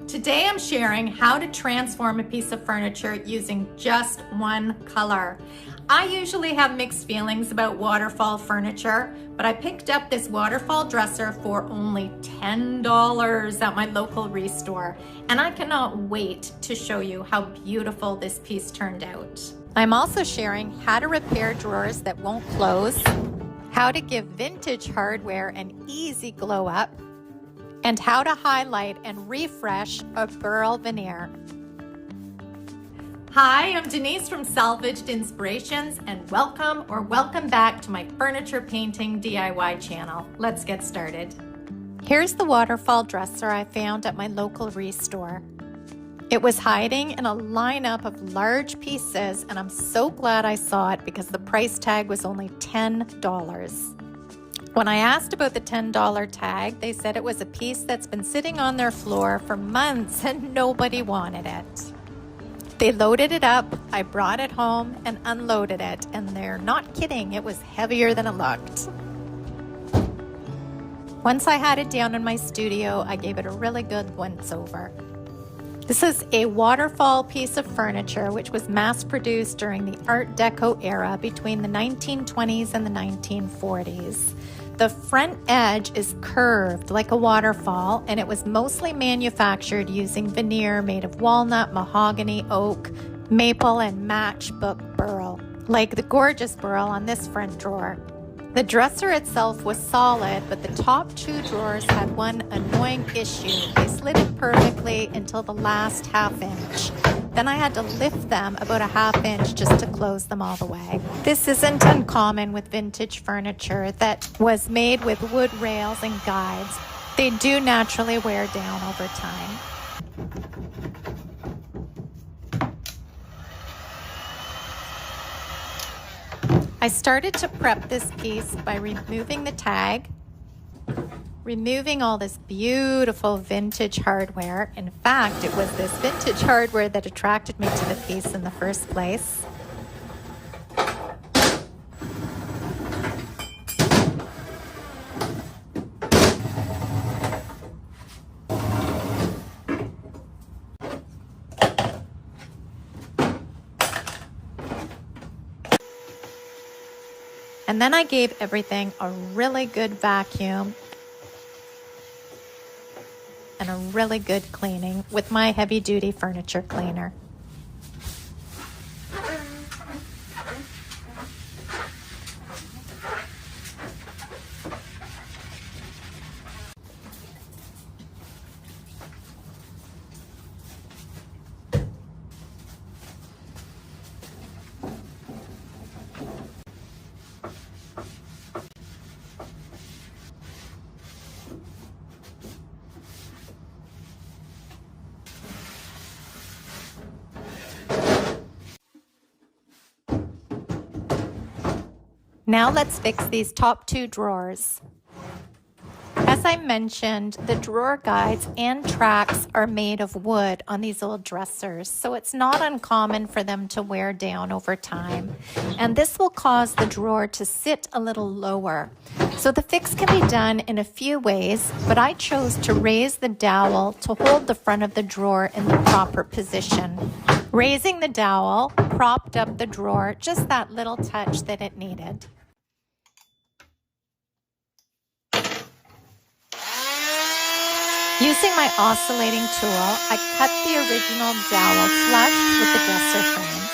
Today I'm sharing how to transform a piece of furniture using just one color. I usually have mixed feelings about waterfall furniture, but I picked up this waterfall dresser for only $10 at my local restore, and I cannot wait to show you how beautiful this piece turned out. I'm also sharing how to repair drawers that won't close, how to give vintage hardware an easy glow up, and how to highlight and refresh a burl veneer. Hi, I'm Denise from Salvaged Inspirations, and welcome back to my furniture painting DIY channel. Let's get started. Here's the waterfall dresser I found at my local restore. It was hiding in a lineup of large pieces, and I'm so glad I saw it because the price tag was only $10. When I asked about the $10 tag, they said it was a piece that's been sitting on their floor for months and nobody wanted it. They loaded it up, I brought it home and unloaded it, and they're not kidding, it was heavier than it looked. Once I had it down in my studio, I gave it a really good once over. This is a waterfall piece of furniture which was mass-produced during the Art Deco era between the 1920s and the 1940s. The front edge is curved like a waterfall, and it was mostly manufactured using veneer made of walnut, mahogany, oak, maple, and matchbook burl, like the gorgeous burl on this front drawer. The dresser itself was solid, but the top two drawers had one annoying issue. They slid in perfectly until the last half inch. Then I had to lift them about a half inch just to close them all the way. This isn't uncommon with vintage furniture that was made with wood rails and guides. They do naturally wear down over time. I started to prep this piece by removing the tag, removing all this beautiful vintage hardware. In fact, it was this vintage hardware that attracted me to the piece in the first place. And then I gave everything a really good vacuum and a really good cleaning with my heavy-duty furniture cleaner. Now let's fix these top two drawers. As I mentioned, the drawer guides and tracks are made of wood on these old dressers, so it's not uncommon for them to wear down over time. And this will cause the drawer to sit a little lower. So the fix can be done in a few ways, but I chose to raise the dowel to hold the front of the drawer in the proper position. Raising the dowel propped up the drawer just that little touch that it needed. Using my oscillating tool, I cut the original dowel flush with the dresser frame.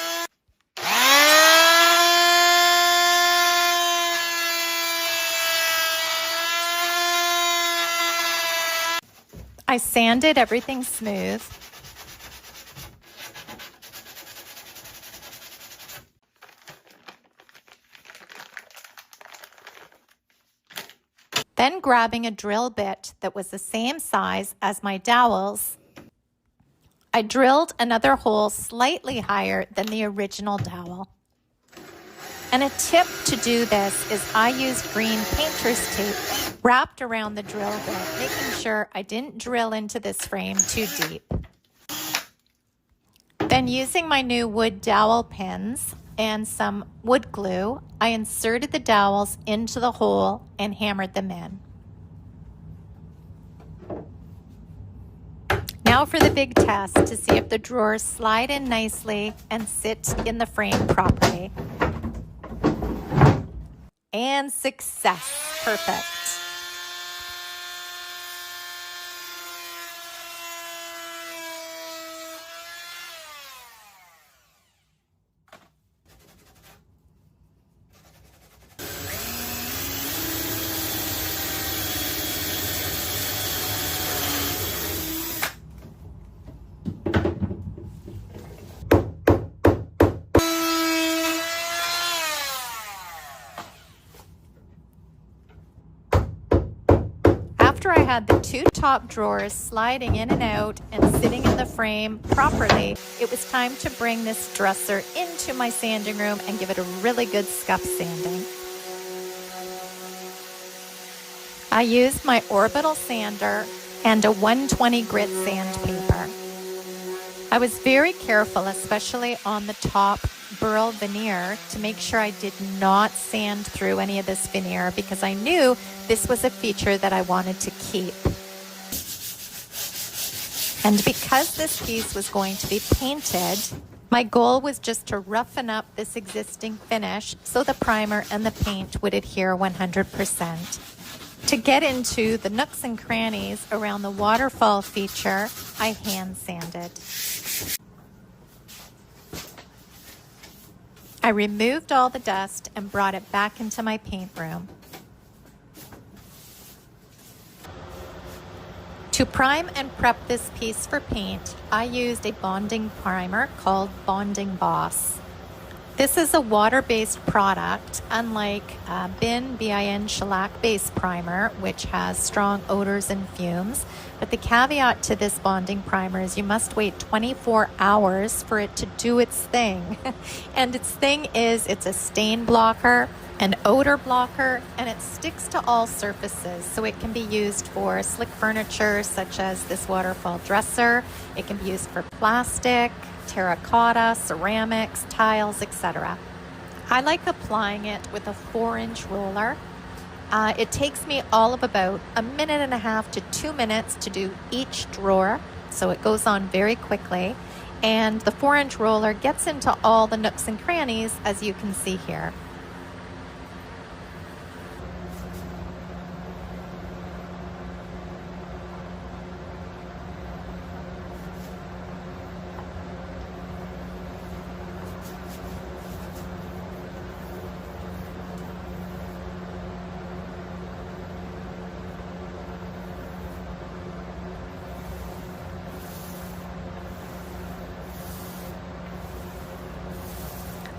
I sanded everything smooth. Then grabbing a drill bit that was the same size as my dowels, I drilled another hole slightly higher than the original dowel. And a tip to do this is I used green painter's tape wrapped around the drill bit, making sure I didn't drill into this frame too deep. Then using my new wood dowel pins and some wood glue, I inserted the dowels into the hole and hammered them in. Now Now for the big test to see if the drawers slide in nicely and sit in the frame properly. And success. Perfect. After I had the two top drawers sliding in and out and sitting in the frame properly, it was time to bring this dresser into my sanding room and give it a really good scuff sanding. I used my orbital sander and a 120 grit sandpaper. I was very careful, especially on the top burl veneer, to make sure I did not sand through any of this veneer because I knew this was a feature that I wanted to keep. And because this piece was going to be painted, my goal was just to roughen up this existing finish so the primer and the paint would adhere 100%. To get into the nooks and crannies around the waterfall feature, I hand sanded. I removed all the dust and brought it back into my paint room. To prime and prep this piece for paint, I used a bonding primer called Bonding Boss. This is a water-based product, unlike BIN shellac-based primer, which has strong odors and fumes. But the caveat to this bonding primer is you must wait 24 hours for it to do its thing. And its thing is it's a stain blocker, an odor blocker, and it sticks to all surfaces. So it can be used for slick furniture, such as this waterfall dresser. It can be used for plastic, terracotta, ceramics, tiles, etc. I like applying it with a 4-inch roller. It takes me all of about 1.5 minutes to 2 minutes to do each drawer, so it goes on very quickly. And the 4-inch roller gets into all the nooks and crannies, as you can see here.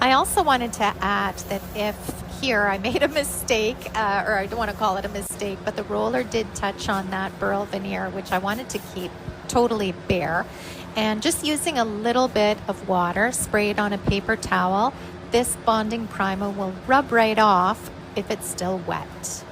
I also wanted to add that if here I made a mistake, or I don't want to call it a mistake, but the roller did touch on that burl veneer, which I wanted to keep totally bare. And just using a little bit of water sprayed on a paper towel, this bonding primer will rub right off if it's still wet.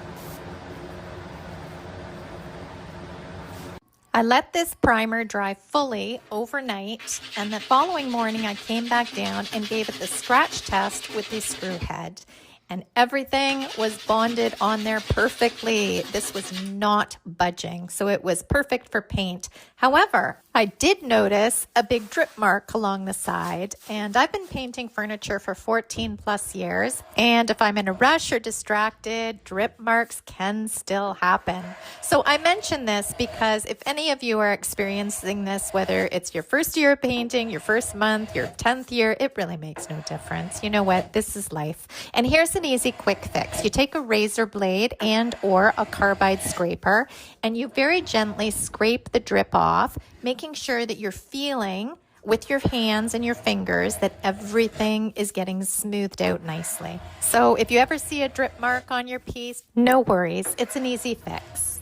I let this primer dry fully overnight, and the following morning I came back down and gave it the scratch test with the screw head. And everything was bonded on there perfectly. This was not budging, so it was perfect for paint. However, I did notice a big drip mark along the side, and I've been painting furniture for 14 plus years, and if I'm in a rush or distracted, drip marks can still happen. So I mention this because if any of you are experiencing this, whether it's your first year of painting, your first month, your 10th year, it really makes no difference. You know what? This is life. And here's an easy quick fix. You take a razor blade and or a carbide scraper, and you very gently scrape the drip off, making sure that you're feeling with your hands and your fingers that everything is getting smoothed out nicely. So if you ever see a drip mark on your piece, no worries, it's an easy fix.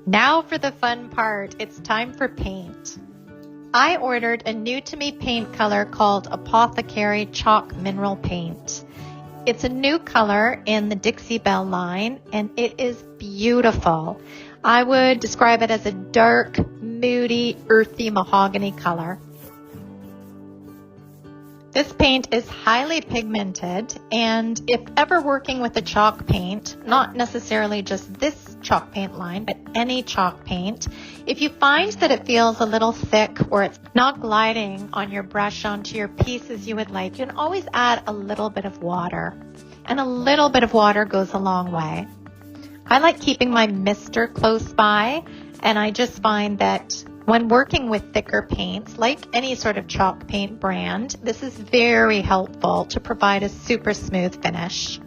Now for the fun part, it's time for paint. I ordered a new to me paint color called Apothecary Chalk Mineral Paint. It's a new color in the Dixie Belle line, and it is beautiful. I would describe it as a dark moody, earthy mahogany color. This paint is highly pigmented, and if ever working with a chalk paint, not necessarily just this chalk paint line, but any chalk paint, if you find that it feels a little thick or it's not gliding on your brush onto your piece as you would like, you can always add a little bit of water. And a little bit of water goes a long way. I like keeping my mister close by, and I just find that when working with thicker paints, like any sort of chalk paint brand, this is very helpful to provide a super smooth finish.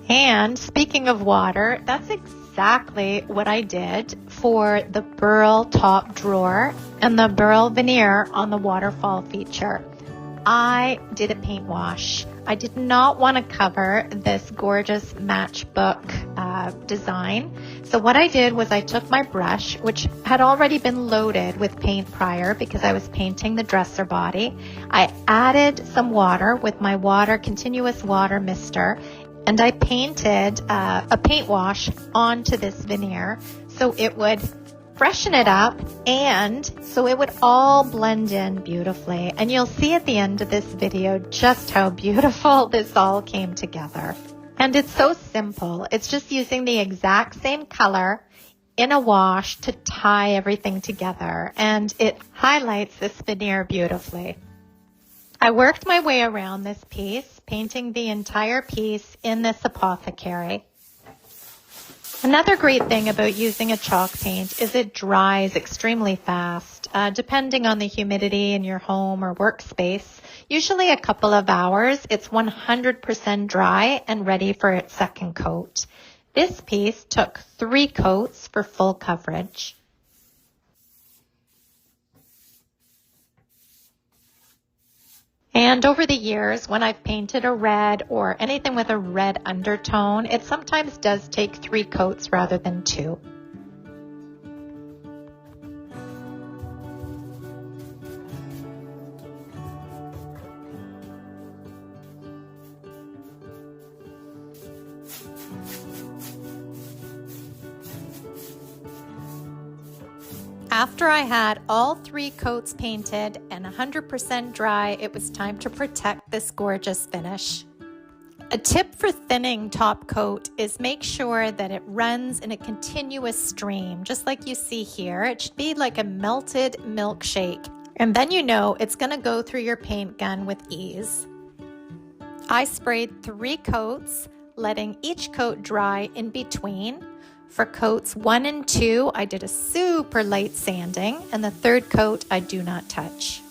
And speaking of water, that's exactly what I did for the burl top drawer and the burl veneer on the waterfall feature. I did a paint wash. I did not want to cover this gorgeous matchbook design. So what I did was I took my brush, which had already been loaded with paint prior because I was painting the dresser body. I added some water with my continuous water mister, and I painted a paint wash onto this veneer so it would freshen it up and so it would all blend in beautifully. And you'll see at the end of this video just how beautiful this all came together. And it's so simple. It's just using the exact same color in a wash to tie everything together, and it highlights this veneer beautifully. I worked my way around this piece, painting the entire piece in this apothecary. Another great thing about using a chalk paint is it dries extremely fast, depending on the humidity in your home or workspace. Usually a couple of hours, it's 100% dry and ready for its second coat. This piece took 3 coats for full coverage. And over the years, when I've painted a red or anything with a red undertone, it sometimes does take 3 coats rather than 2. After I had all 3 coats painted and 100% dry, it was time to protect this gorgeous finish. A tip for thinning top coat is make sure that it runs in a continuous stream, just like you see here. It should be like a melted milkshake, and then you know it's going to go through your paint gun with ease. I sprayed 3 coats, letting each coat dry in between. For coats 1 and 2, I did a super light sanding, and the 3rd coat I do not touch.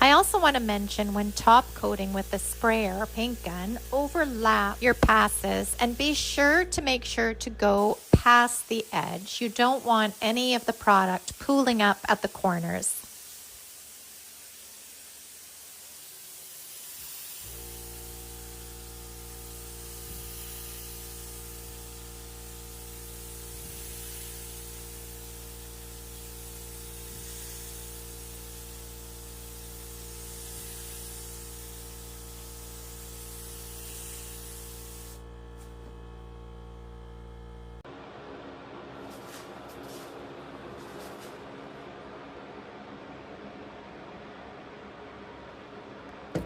I also want to mention when top coating with the sprayer or paint gun, overlap your passes and be sure to go past the edge. You don't want any of the product pooling up at the corners.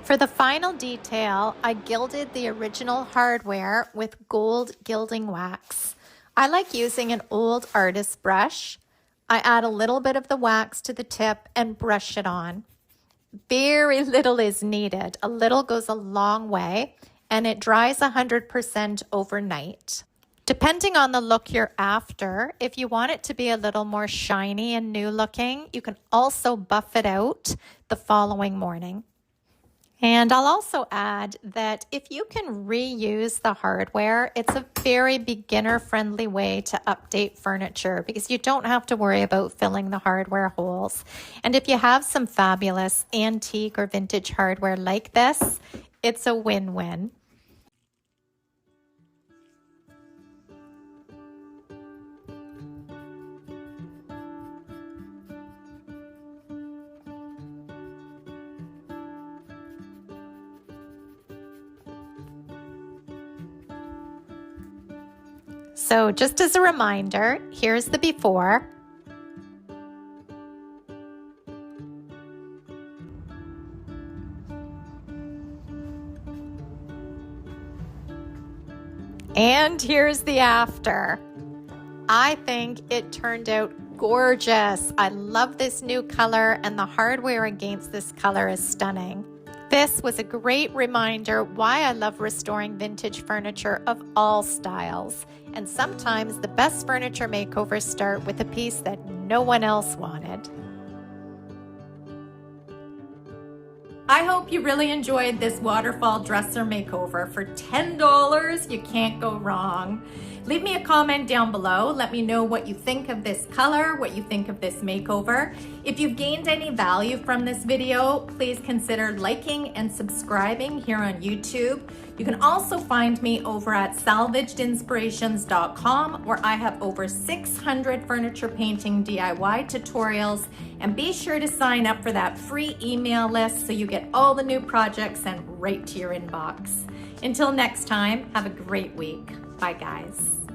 For the final detail, I gilded the original hardware with gold gilding wax. I like using an old artist brush. I add a little bit of the wax to the tip and brush it on. Very little is needed. A little goes a long way, and it dries 100% overnight. Depending on the look you're after, if you want it to be a little more shiny and new looking, you can also buff it out the following morning. And I'll also add that if you can reuse the hardware, it's a very beginner-friendly way to update furniture because you don't have to worry about filling the hardware holes. And if you have some fabulous antique or vintage hardware like this, it's a win-win. So just as a reminder, here's the before. And here's the after. I think it turned out gorgeous. I love this new color, and the hardware against this color is stunning. This was a great reminder why I love restoring vintage furniture of all styles. And sometimes the best furniture makeovers start with a piece that no one else wanted. I hope you really enjoyed this waterfall dresser makeover. For $10, you can't go wrong. Leave me a comment down below. Let me know what you think of this color, what you think of this makeover. If you've gained any value from this video, please consider liking and subscribing here on YouTube. You can also find me over at salvagedinspirations.com, where I have over 600 furniture painting DIY tutorials. And be sure to sign up for that free email list so you get all the new projects sent right to your inbox. Until next time, have a great week. Bye, guys.